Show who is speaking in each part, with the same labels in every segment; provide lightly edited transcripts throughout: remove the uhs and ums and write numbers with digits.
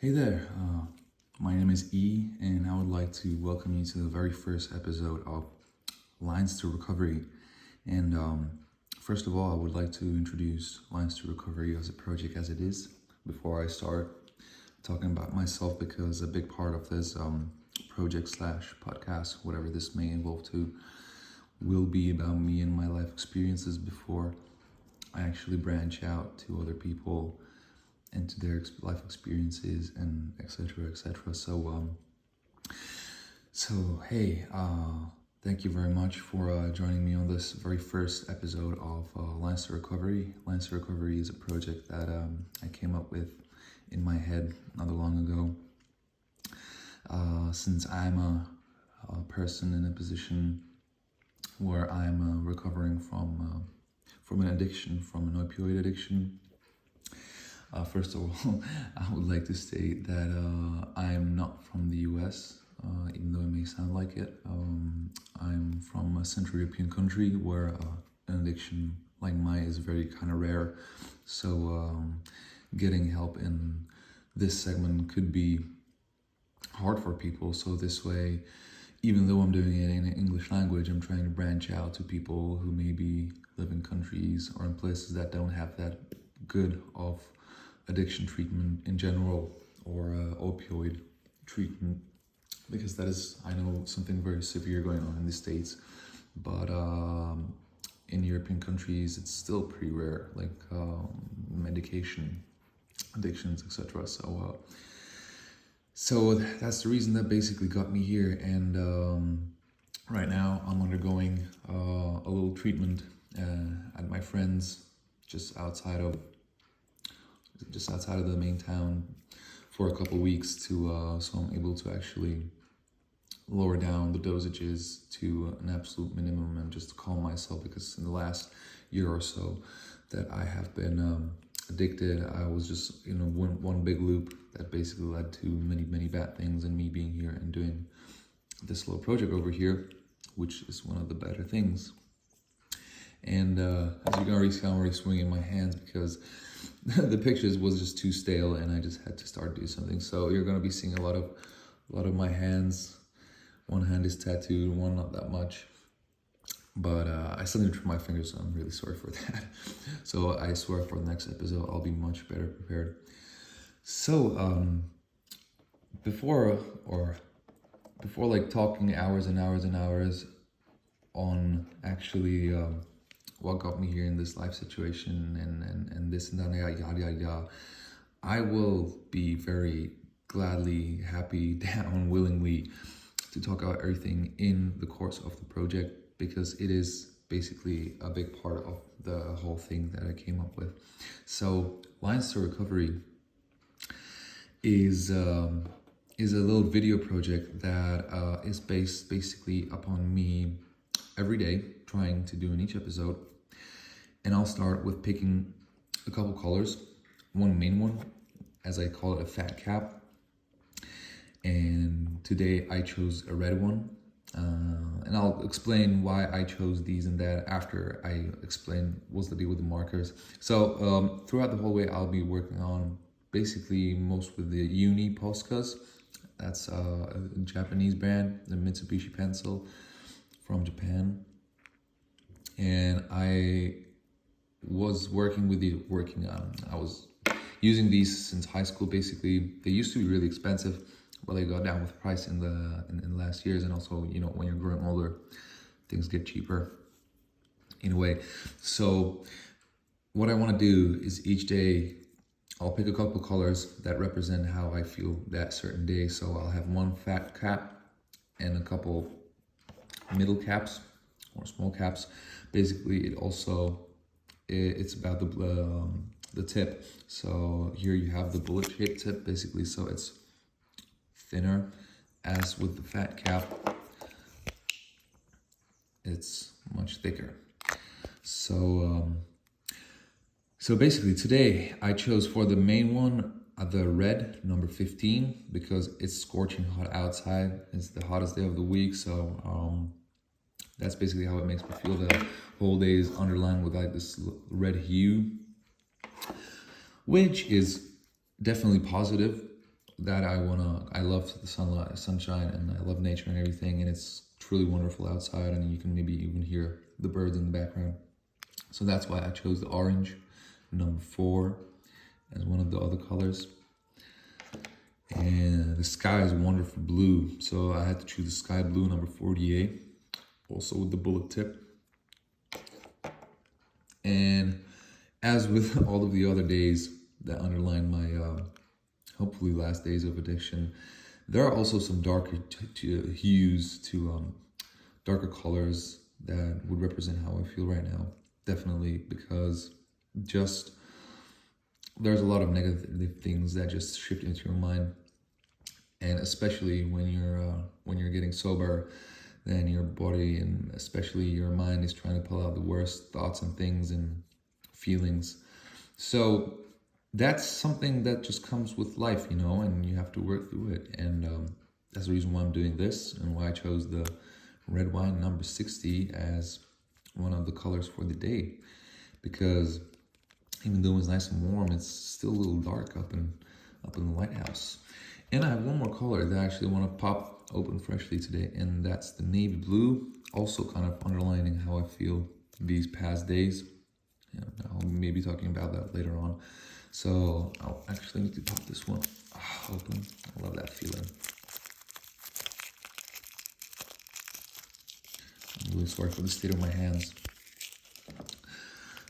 Speaker 1: Hey there, my name is E, and I would like to welcome you to the very first episode of Lines to Recovery. And first of all, I would like to introduce Lines to Recovery as a project as it is before I start talking about myself, because a big part of this project slash podcast, whatever this may involve to, will be about me and my life experiences before I actually branch out to other people and to their life experiences and etc. etc. So hey, thank you very much for joining me on this very first episode of Lines to Recovery. Lines to Recovery is a project that I came up with in my head not long ago. Since I'm a person in a position where I'm recovering from an addiction, from an opioid addiction. First of all, I would like to state that I'm not from the US, even though it may sound like it. I'm from a Central European country where an addiction like mine is very kind of rare. So getting help in this segment could be hard for people. So this way, even though I'm doing it in English language, I'm trying to branch out to people who maybe live in countries or in places that don't have that good of addiction treatment in general, or opioid treatment, because that is, I know, something very severe going on in the States, but in European countries it's still pretty rare, like medication addictions, etc. So that's the reason that basically got me here. And right now I'm undergoing a little treatment at my friend's just outside of the main town for a couple weeks to so I'm able to actually lower down the dosages to an absolute minimum and just to calm myself, because in the last year or so that I have been addicted, I was just one big loop that basically led to many bad things, and me being here and doing this little project over here, which is one of the better things. And as you can already see, I'm already swinging my hands because the pictures was just too stale, and I just had to start doing something. So you're gonna be seeing a lot of my hands. One hand is tattooed, one not that much. But I still need to trim my fingers, so I'm really sorry for that. So I swear for the next episode I'll be much better prepared. So before like talking hours and hours and hours on actually what got me here in this life situation and this and that, yada yada yada, I will be very gladly, happy, down, willingly to talk about everything in the course of the project, because it is basically a big part of the whole thing that I came up with. So Lines to Recovery is a little video project that is based basically upon me every day trying to do in each episode. And I'll start with picking a couple colors, one main one, as I call it, a fat cap. And today I chose a red one. And I'll explain why I chose these and that after I explain what's the deal with the markers. So throughout the whole way, I'll be working on basically most with the Uni Poscas. That's a Japanese brand, the Mitsubishi pencil from Japan. And I was I was using these since high school. Basically, they used to be really expensive, but they got down with price in the last years. And also, when you're growing older, things get cheaper in a way. So what I want to do is each day I'll pick a couple colors that represent how I feel that certain day. So I'll have one fat cap and a couple middle caps or small caps. Basically, it's about the tip. So here you have the bullet shaped tip, basically, so it's thinner. As with the fat cap, it's much thicker. So basically today I chose for the main one the red, number 15, because it's scorching hot outside. It's the hottest day of the week, so that's basically how it makes me feel. The whole day is underlined with like this red hue, which is definitely positive. that I love the sunlight, sunshine, and I love nature and everything, and it's truly wonderful outside, and you can maybe even hear the birds in the background. So that's why I chose the orange, number 4, as one of the other colors. And the sky is wonderful blue, so I had to choose the sky blue, number 48, also with the bullet tip. And as with all of the other days that underline my hopefully last days of addiction, there are also some darker hues to darker colors that would represent how I feel right now. Definitely, because just there's a lot of negative things that just shift into your mind, and especially when you're getting sober, then your body and especially your mind is trying to pull out the worst thoughts and things and feelings. So that's something that just comes with life, you know, and you have to work through it. And that's the reason why I'm doing this and why I chose the red wine number 60 as one of the colors for the day, because even though it's nice and warm, it's still a little dark up in the lighthouse. And I have one more color that I actually want to pop open freshly today, and that's the navy blue, also kind of underlining how I feel these past days. Yeah, I'll maybe talking about that later on. So I'll actually need to pop this one open. I love that feeling. I'm really sorry for the state of my hands,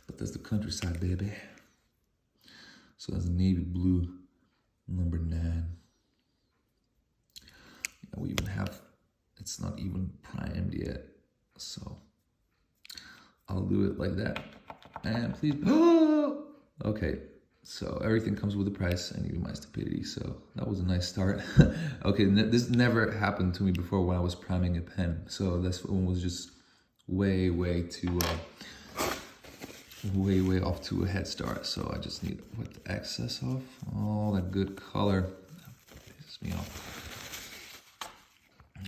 Speaker 1: but that's the countryside, baby. So that's the navy blue, number 9. Yeah, we even have, it's not even primed yet, so I'll do it like that. And please, okay. So everything comes with a price, and even my stupidity. So that was a nice start. Okay, this never happened to me before when I was priming a pen. So this one was just way too, way off to a head start. So I just need to wipe the excess off. All that good color. That pisses me off.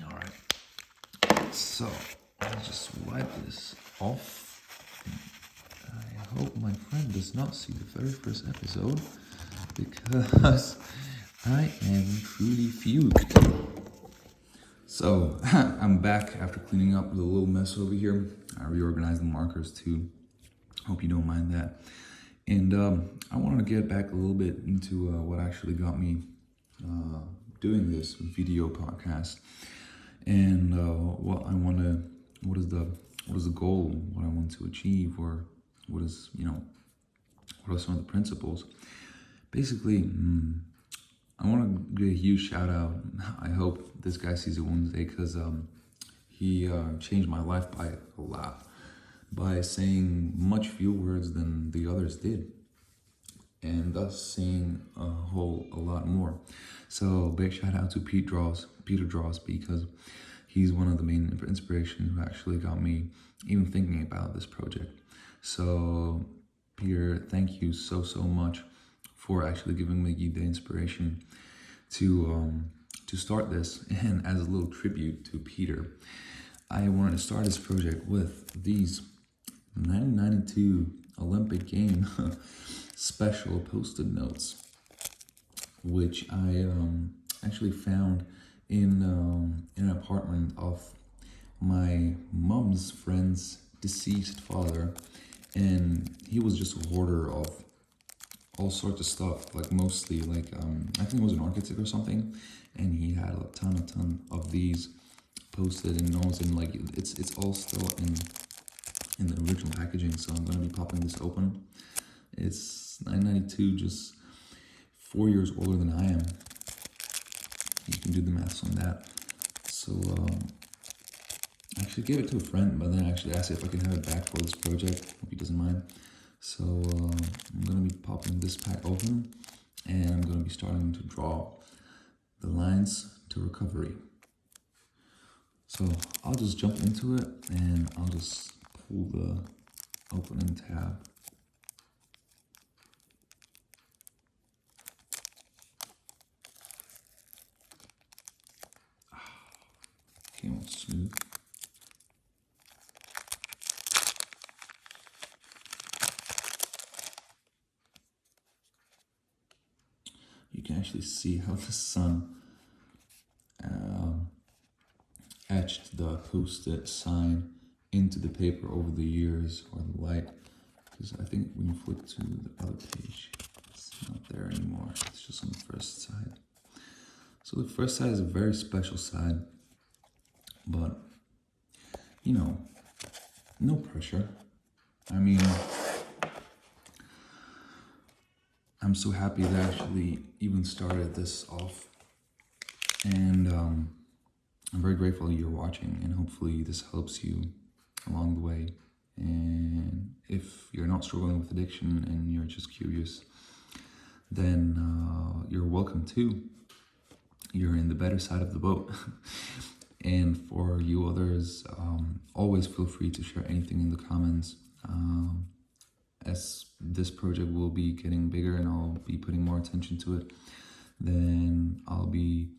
Speaker 1: All right. So I'll just wipe this off. I hope my friend does not see the very first episode, because I am truly fugued. So I'm back after cleaning up the little mess over here. I reorganized the markers too. Hope you don't mind that. And I wanted to get back a little bit into what actually got me doing this video podcast, and what is the goal, what I want to achieve, or what are some of the principles. Basically, I want to give a huge shout out. I hope this guy sees it one day, because he changed my life by a lot, by saying much fewer words than the others did, and thus saying a lot more. So big shout out to Peter Draws, because he's one of the main inspirations who actually got me even thinking about this project. So Peter, thank you so much for actually giving me the inspiration to start this. And as a little tribute to Peter, I wanted to start this project with these 1992 Olympic game special Post-it notes, which I actually found in an apartment of my mom's friend's deceased father. And he was just a hoarder of all sorts of stuff, like mostly like I think it was an architect or something, and he had a ton of these posted and notes, and like it's all still in the original packaging. So I'm gonna be popping this open. It's 992, just 4 years older than I am. You can do the maths on that. So I actually gave it to a friend, but then I actually asked if I can have it back for this project. Hope he doesn't mind. So I'm going to be popping this pack open, and I'm going to be starting to draw the lines to recovery. So I'll just jump into it, and I'll just pull the opening tab. Came out smooth. You can actually see how the sun etched the post-it sign into the paper over the years, or the light. Because I think when you flip to the other page, it's not there anymore. It's just on the first side. So the first side is a very special side, but you know, no pressure. I mean, I'm so happy that I actually even started this off, and I'm very grateful you're watching, and hopefully this helps you along the way. And if you're not struggling with addiction and you're just curious, then you're welcome too. You're in the better side of the boat. And for you others, always feel free to share anything in the comments. As this project will be getting bigger and I'll be putting more attention to it, then I'll be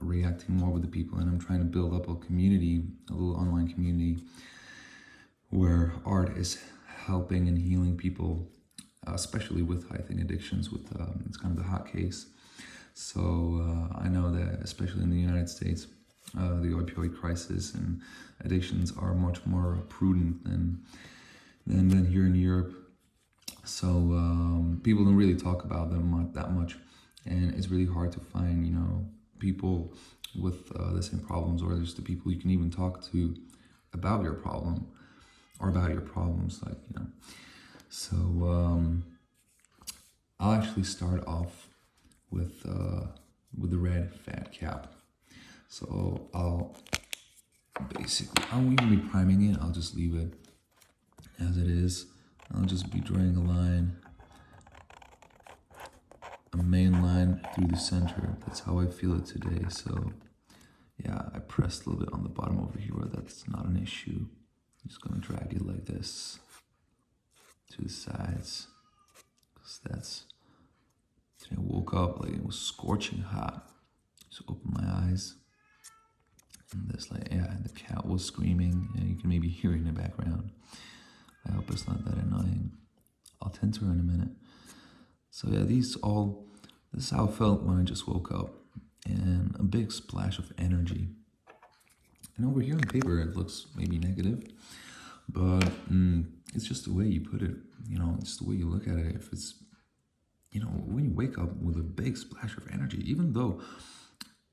Speaker 1: reacting more with the people, and I'm trying to build up a community, a little online community where art is helping and healing people, especially with high thing addictions. With it's kind of the hot case. So I know that especially in the United States, the opioid crisis and addictions are much more prudent than here in Europe. So people don't really talk about them that much, and it's really hard to find, you know, people with the same problems, or just the people you can even talk to about your problem or about your problems, like, you know. So I'll actually start off with the red fat cap. So I won't even be priming it. I'll just leave it as it is. I'll just be drawing a line, a main line through the center. That's how I feel it today. So yeah, I pressed a little bit on the bottom over here, but that's not an issue. I'm just gonna drag it like this to the sides, because that's, today I woke up like it was scorching hot. Just opened my eyes, and there's like, yeah, and the cat was screaming, and you can maybe hear it in the background. I hope it's not that annoying. I'll tend to her in a minute. So yeah, this is how I felt when I just woke up, and a big splash of energy. And over here on paper, it looks maybe negative, but it's just the way you put it, you know, it's the way you look at it. If it's, you know, when you wake up with a big splash of energy, even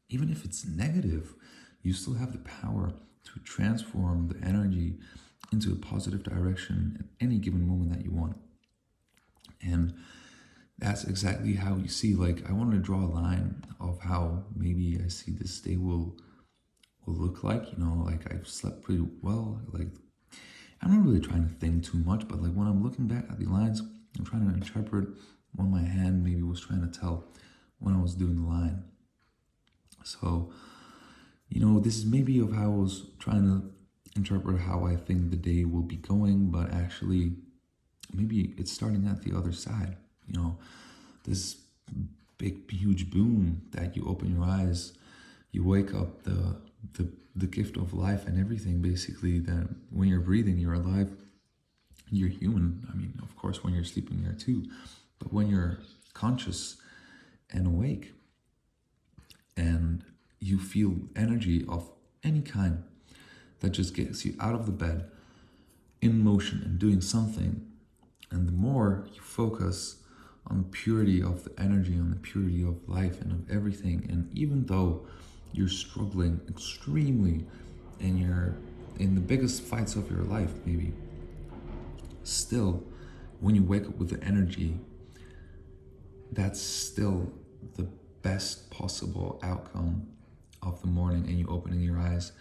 Speaker 1: if it's negative, you still have the power to transform the energy into a positive direction at any given moment that you want. And that's exactly how you see, like, I wanted to draw a line of how maybe I see this day will look like, you know, like I've slept pretty well. Like, I'm not really trying to think too much, but like when I'm looking back at the lines, I'm trying to interpret what my hand maybe was trying to tell when I was doing the line. So, you know, this is maybe of how I was trying to interpret how I think the day will be going, but actually maybe it's starting at the other side. You know, this big, huge boom that you open your eyes, you wake up, the gift of life and everything, basically, that when you're breathing, you're alive, you're human. I mean, of course, when you're sleeping, you're too, but when you're conscious and awake, and you feel energy of any kind that just gets you out of the bed, in motion and doing something, and the more you focus on the purity of the energy, on the purity of life and of everything, and even though you're struggling extremely and you're in the biggest fights of your life, maybe, still, when you wake up with the energy, that's still the best possible outcome of the morning, and you opening your eyes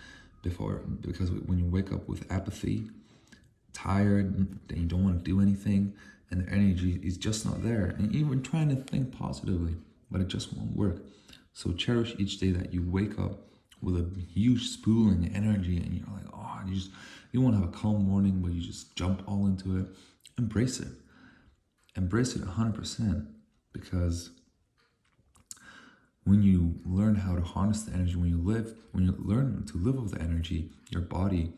Speaker 1: because when you wake up with apathy, tired, and you don't want to do anything, and the energy is just not there, and even trying to think positively, but it just won't work. So cherish each day that you wake up with a huge spooling energy, and you're like, oh, you want to have a calm morning, but you just jump all into it. Embrace it 100%, because when you learn how to harness the energy, when you learn to live with the energy, your body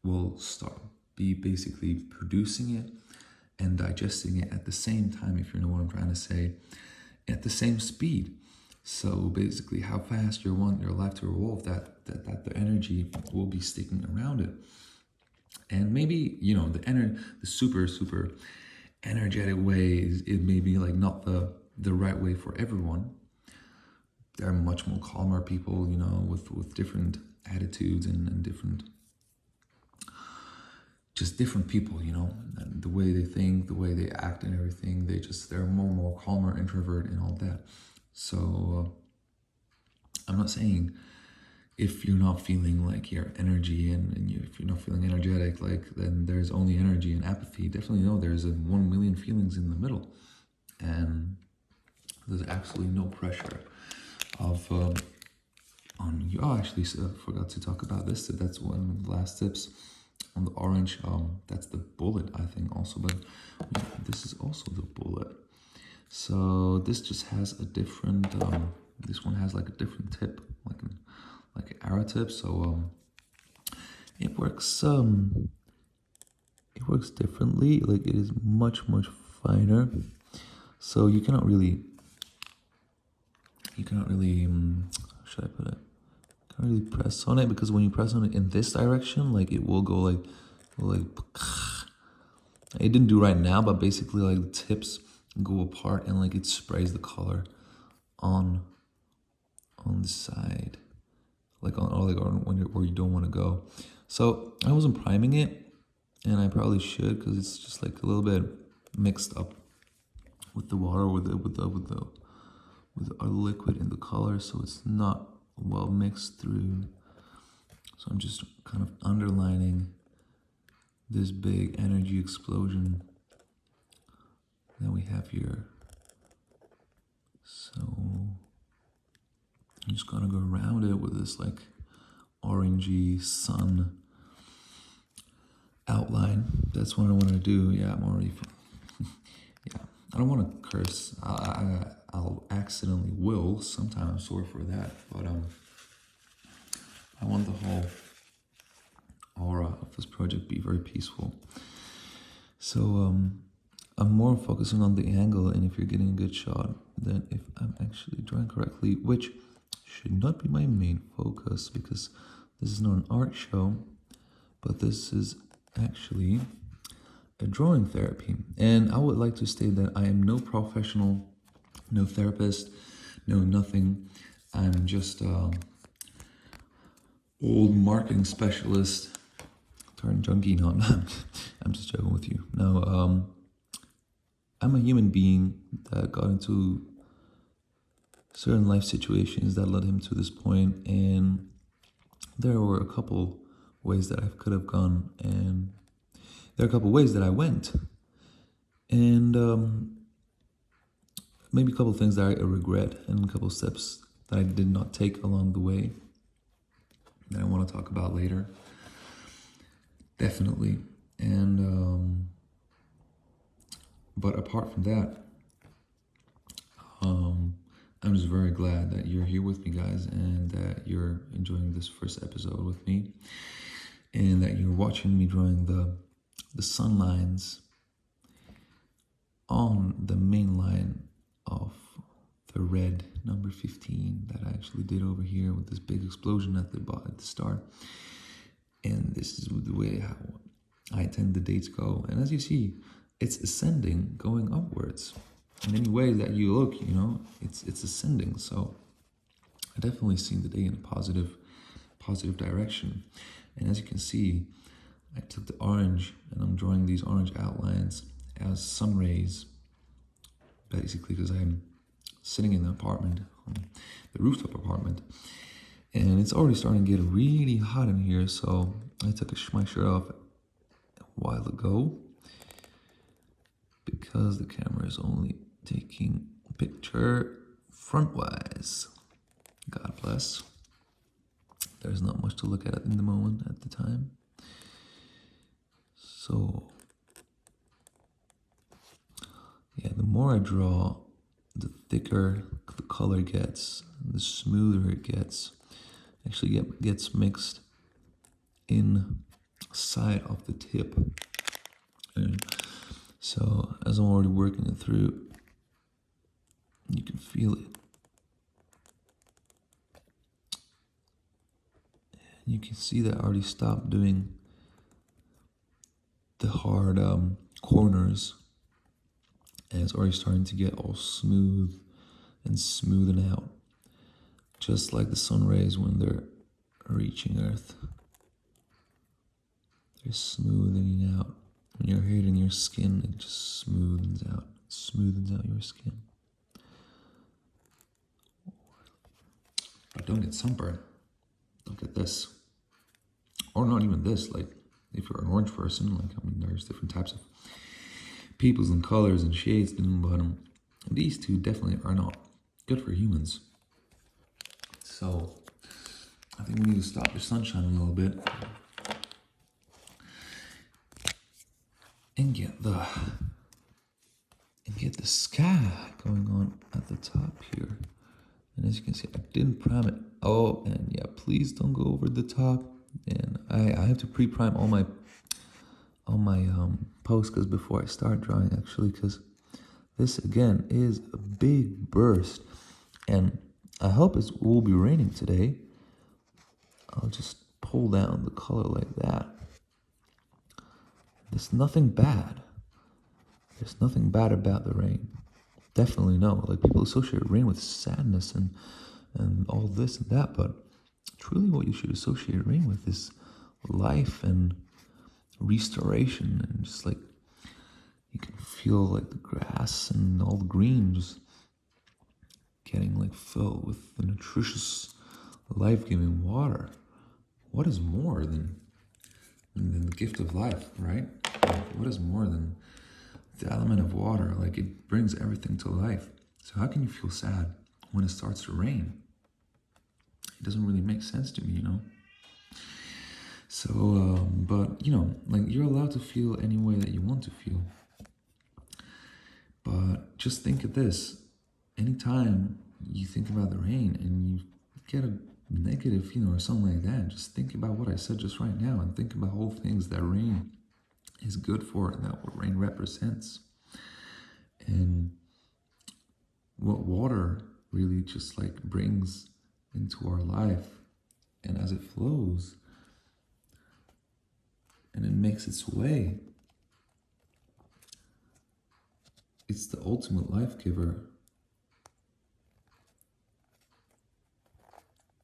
Speaker 1: will be basically producing it and digesting it at the same time, if you know what I'm trying to say, at the same speed. So basically, how fast you want your life to revolve, that the energy will be sticking around it. And maybe, you know, the super energetic way is, it may be like not the right way for everyone. There are much more calmer people, you know, with different attitudes and different, just different people, you know, and the way they think, the way they act and everything. They're more calmer, introvert and all that. So I'm not saying if you're not feeling like your energy if you're not feeling energetic, like then there's only energy and apathy. Definitely no, there's 1 million feelings in the middle, and there's absolutely no pressure of on you. Oh, actually, forgot to talk about this. So that's one of the last tips on the orange. That's the bullet, I think, also, but this is also the bullet. So this just has a different. This one has like a different tip, like an arrow tip. So it works. It works differently. Like it is much finer. So you cannot really. How should I put it? Can't really press on it, because when you press on it in this direction, like it will go like it didn't do right now, but basically like the tips go apart and like it sprays the color on the side, like on where you don't want to go. So I wasn't priming it, and I probably should, because it's just like a little bit mixed up with the water, with the liquid in the color, so it's not well mixed through. So I'm just kind of underlining this big energy explosion that we have here. So I'm just gonna go around it with this like orangey sun outline. That's what I want to do. Yeah, I'm already. Yeah, I don't want to curse. I'll accidentally will sometimes. Sorry for that, but I want the whole aura of this project be very peaceful. So I'm more focusing on the angle, and if you're getting a good shot, than if I'm actually drawing correctly, which should not be my main focus, because this is not an art show, but this is actually a drawing therapy. And I would like to state that I am no professional, no therapist, no nothing. I'm just old marketing specialist turned junkie. No, I'm just joking with you. No, I'm a human being that got into certain life situations that led him to this point, and there were a couple ways that I could have gone, and there are a couple ways that I went, and maybe a couple things that I regret, and a couple steps that I did not take along the way that I want to talk about later. Definitely. And but apart from that, I'm just very glad that you're here with me, guys, and that you're enjoying this first episode with me, and that you're watching me drawing the sun lines on the main line of the red number 15 that I actually did over here with this big explosion at the start. And this is the way how I intend the dates go. And as you see, it's ascending, going upwards. In any way that you look, you know, it's ascending. So I definitely see the day in a positive direction. And as you can see, I took the orange and I'm drawing these orange outlines as sun rays, basically, because I'm sitting in the apartment, the rooftop apartment, and it's already starting to get really hot in here. So I took my shirt off a while ago because the camera is only taking a picture front-wise. God bless. There's not much to look at in the moment at the time. So yeah, the more I draw, the thicker the color gets, the smoother it gets. Actually gets mixed inside of the tip. And so as I'm already working it through, you can feel it. You can see that I already stopped doing the hard corners, and it's already starting to get all smooth and smoothing out, just like the sun rays when they're reaching Earth. They're smoothing out. When you're hitting your skin, it just smoothens out your skin. But don't get sunburned. Don't get this. Or not even this. Like, if you're an orange person, like, I mean, there's different types of peoples and colors and shades, but these two definitely are not good for humans. So, I think we need to stop the sunshine a little bit and get the sky going on at the top here. And as you can see, I didn't prime it. Oh, and yeah, please don't go over the top. And I have to pre-prime all my posts before I start drawing, actually, because this again is a big burst, and I hope it will be raining today. I'll just pull down the color like that. There's nothing bad. There's nothing bad about the rain. Definitely no. Like, people associate rain with sadness and all this and that, but truly what you should associate rain with is life and restoration, and just like you can feel like the grass and all the green just getting like filled with the nutritious, life-giving water. What is more than the gift of life, right? Like, what is more than the element of water? Like, it brings everything to life. So how can you feel sad when it starts to rain? It doesn't really make sense to me, you know? So, but, you know, like, you're allowed to feel any way that you want to feel. But just think of this. Anytime you think about the rain and you get a negative, you know, or something like that, just think about what I said just right now, and think about whole things that rain is good for, and that what rain represents. And what water really just like brings into our life, and as it flows and it makes its way, it's the ultimate life giver.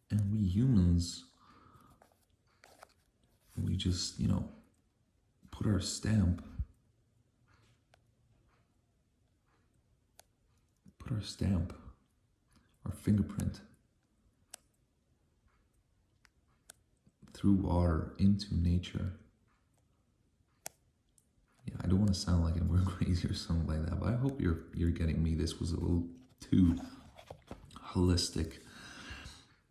Speaker 1: And we humans, we just, you know, put our stamp, our fingerprint through water into nature. Yeah, I don't want to sound like I'm crazy or something like that, but I hope you're getting me. This was a little too holistic,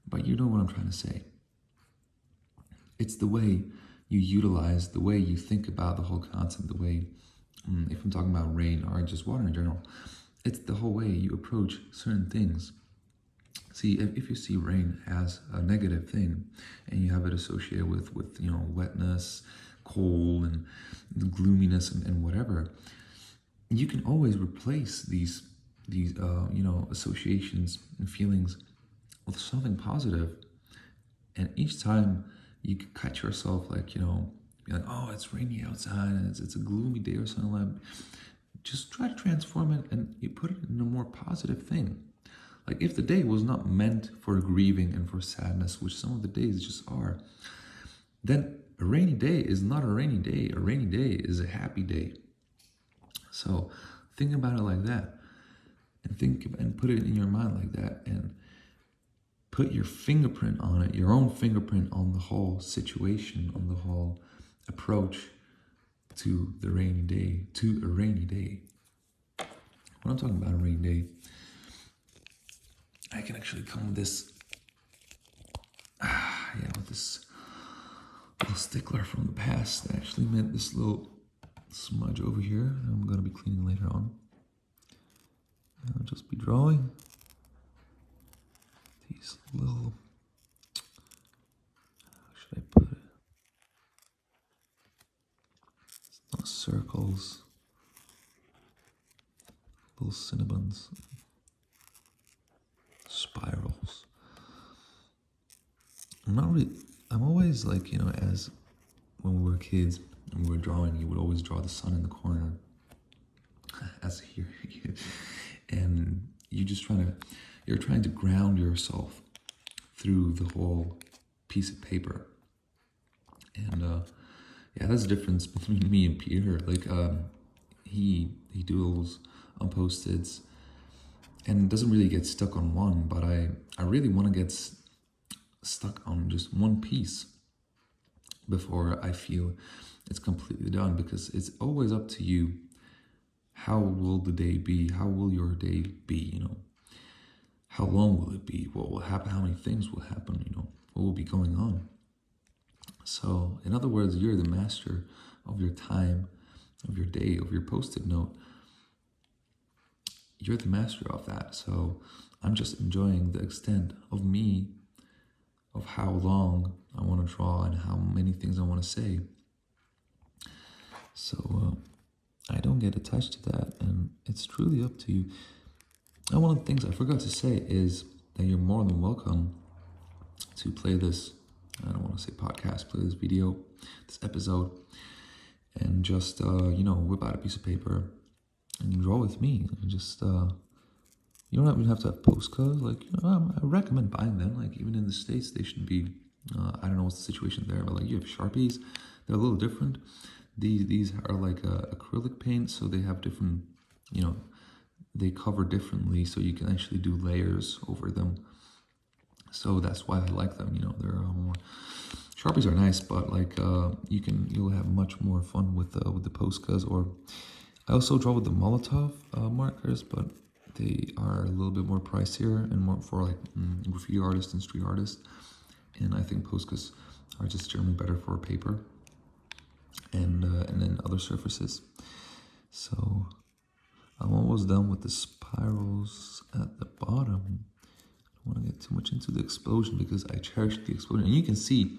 Speaker 1: but you know what I'm trying to say. It's the way you utilize, the way you think about the whole concept, the way, if I'm talking about rain or just water in general, it's the whole way you approach certain things. See, if you see rain as a negative thing, and you have it associated with you know, wetness, cold, and gloominess, and whatever, you can always replace these you know, associations and feelings with something positive. And each time you can catch yourself, like, you know, be like, oh, it's rainy outside and it's a gloomy day or something like that. Just try to transform it and you put it in a more positive thing. Like, if the day was not meant for grieving and for sadness, which some of the days just are, then a rainy day is not a rainy day. A rainy day is a happy day. So think about it like that, and put it in your mind like that, and put your fingerprint on it, your own fingerprint on the whole situation, on the whole approach to the rainy day, to a rainy day. When I'm talking about a rainy day, I can actually come with this, with this little stickler from the past that actually meant this little smudge over here. I'm going to be cleaning later on. And I'll just be drawing these little, how should I put it? It's not circles, little cinnamons, spirals. I'm not really I'm always like, as when we were kids and we were drawing, you would always draw the sun in the corner as here. And you're trying to ground yourself through the whole piece of paper. And yeah, that's the difference between me and Peter. Like he doodles on Post-its and doesn't really get stuck on one, but I really want to get stuck on just one piece before I feel it's completely done, because it's always up to you. How will the day be? How will your day be? How long will it be? What will happen? How many things will happen? What will be going on? So, in other words, you're the master of your time, of your day, of your Post-it note. You're the master of that. So, I'm just enjoying the extent of me, of how long I want to draw and how many things I want to say. So, I don't get attached to that, and it's truly up to you. And one of the things I forgot to say is that you're more than welcome to play this, I don't want to say podcast, play this video, this episode, and just, whip out a piece of paper and draw with me. And just, you don't even have to have postcards. Like, I recommend buying them. Like, even in the States, they should be, I don't know what's the situation there, but like you have Sharpies, they're a little different. These are like acrylic paint, so they have different, they cover differently, so you can actually do layers over them. So that's why I like them. They're more. Sharpies are nice, but like you'll have much more fun with the Poscas. Or I also draw with the Molotov markers, but they are a little bit more pricier and more for like graffiti artists and street artists. And I think Poscas are just generally better for paper and then other surfaces. So I'm almost done with the spirals at the bottom. I don't want to get too much into the explosion because I cherish the explosion. And you can see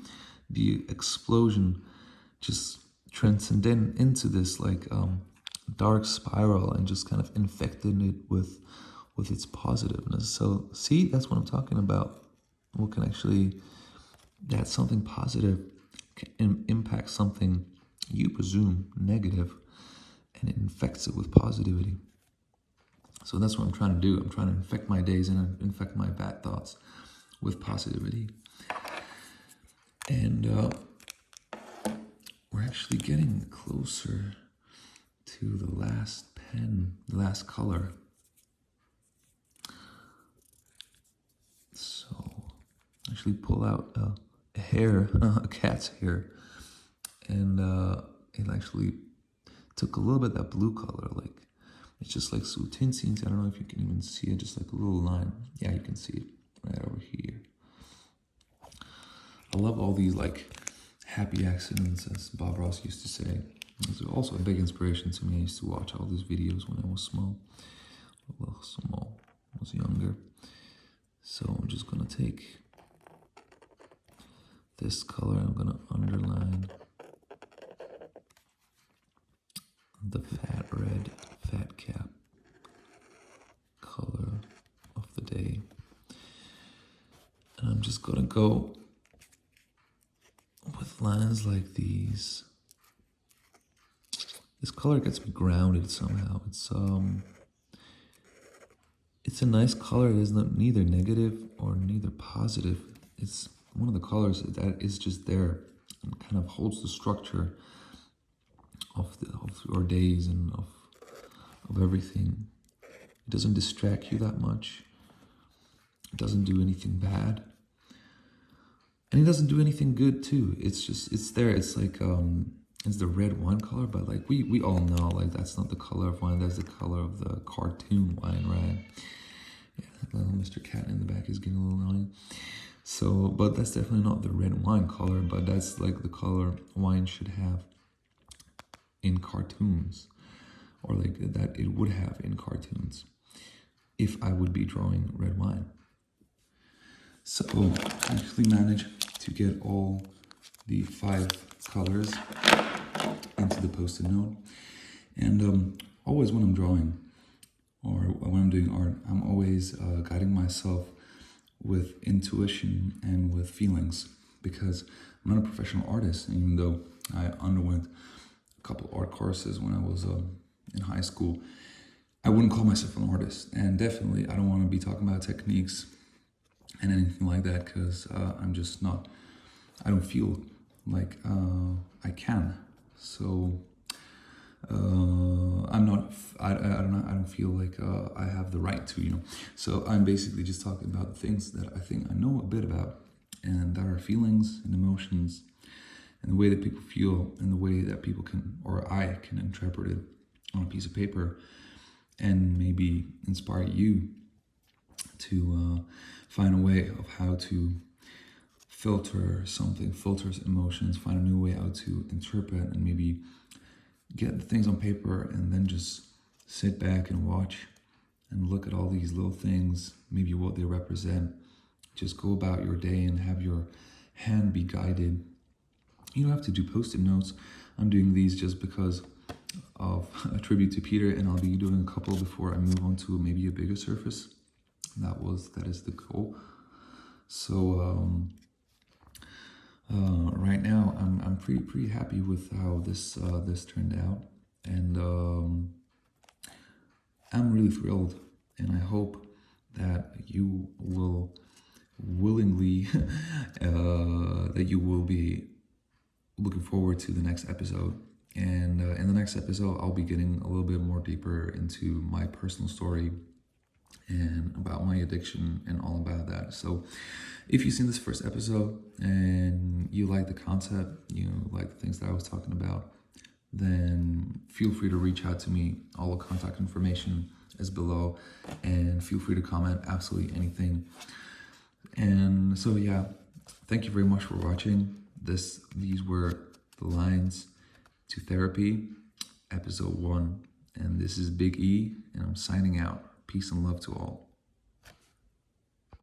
Speaker 1: the explosion just transcendent into this like dark spiral and just kind of infecting it with its positiveness. So see, that's what I'm talking about. What can actually, that something positive can impact something you presume negative, and it infects it with positivity. So that's what I'm trying to do. I'm trying to infect my days and infect my bad thoughts with positivity. And we're actually getting closer to the last pen, the last color. So actually pull out a hair, a cat's hair, and it actually took a little bit of that blue color, like it's just like so teensy. I don't know if you can even see it, just like a little line. Yeah, you can see it right over here. I love all these like happy accidents, as Bob Ross used to say. It's also a big inspiration to me. I used to watch all these videos when I was small. Well, small, I was younger. So I'm just gonna take this color, I'm gonna underline the fat red, fat cap color of the day. And I'm just gonna go with lines like these. This color gets me grounded somehow. It's a nice color. It is neither negative or neither positive. It's one of the colors that is just there and kind of holds the structure of your days and of everything. It doesn't distract you that much. It doesn't do anything bad. And it doesn't do anything good too. It's there. It's like it's the red wine color, but like we all know, like that's not the color of wine. That's the color of the cartoon wine, right? Yeah, little Mr. Cat in the back is getting a little annoying. So, but that's definitely not the red wine color, but that's like the color wine should have in cartoons, or like that it would have in cartoons if I would be drawing red wine. So I actually managed to get all the 5 colors into the Post-it note. And always when I'm drawing or when I'm doing art, I'm always guiding myself with intuition and with feelings, because I'm not a professional artist, even though I underwent a couple art courses when I was in high school. I wouldn't call myself an artist, and definitely I don't want to be talking about techniques and anything like that, because I'm just not, I don't feel like I can. So I'm not, I don't know, I don't feel like I have the right to, So I'm basically just talking about the things that I think I know a bit about, and that are feelings and emotions, and the way that people feel, and the way that people can, or I can interpret it on a piece of paper, and maybe inspire you to find a way of how to filter something, filters emotions, find a new way how to interpret, and maybe get the things on paper, and then just sit back and watch and look at all these little things, maybe what they represent. Just go about your day and have your hand be guided. You don't have to do post-it notes. I'm doing these just because of a tribute to Peter, and I'll be doing a couple before I move on to maybe a bigger surface. That is the goal. So right now I'm pretty happy with how this turned out, and I'm really thrilled, and I hope that you will willingly that you will be looking forward to the next episode. And in the next episode, I'll be getting a little bit more deeper into my personal story and about my addiction and all about that. So if you've seen this first episode and you like the concept, you like the things that I was talking about, then feel free to reach out to me. All the contact information is below, and feel free to comment absolutely anything. And so yeah, thank you very much for watching. These were the Lines to Therapy, episode 1, and this is Big E, and I'm signing out. Peace and love to all.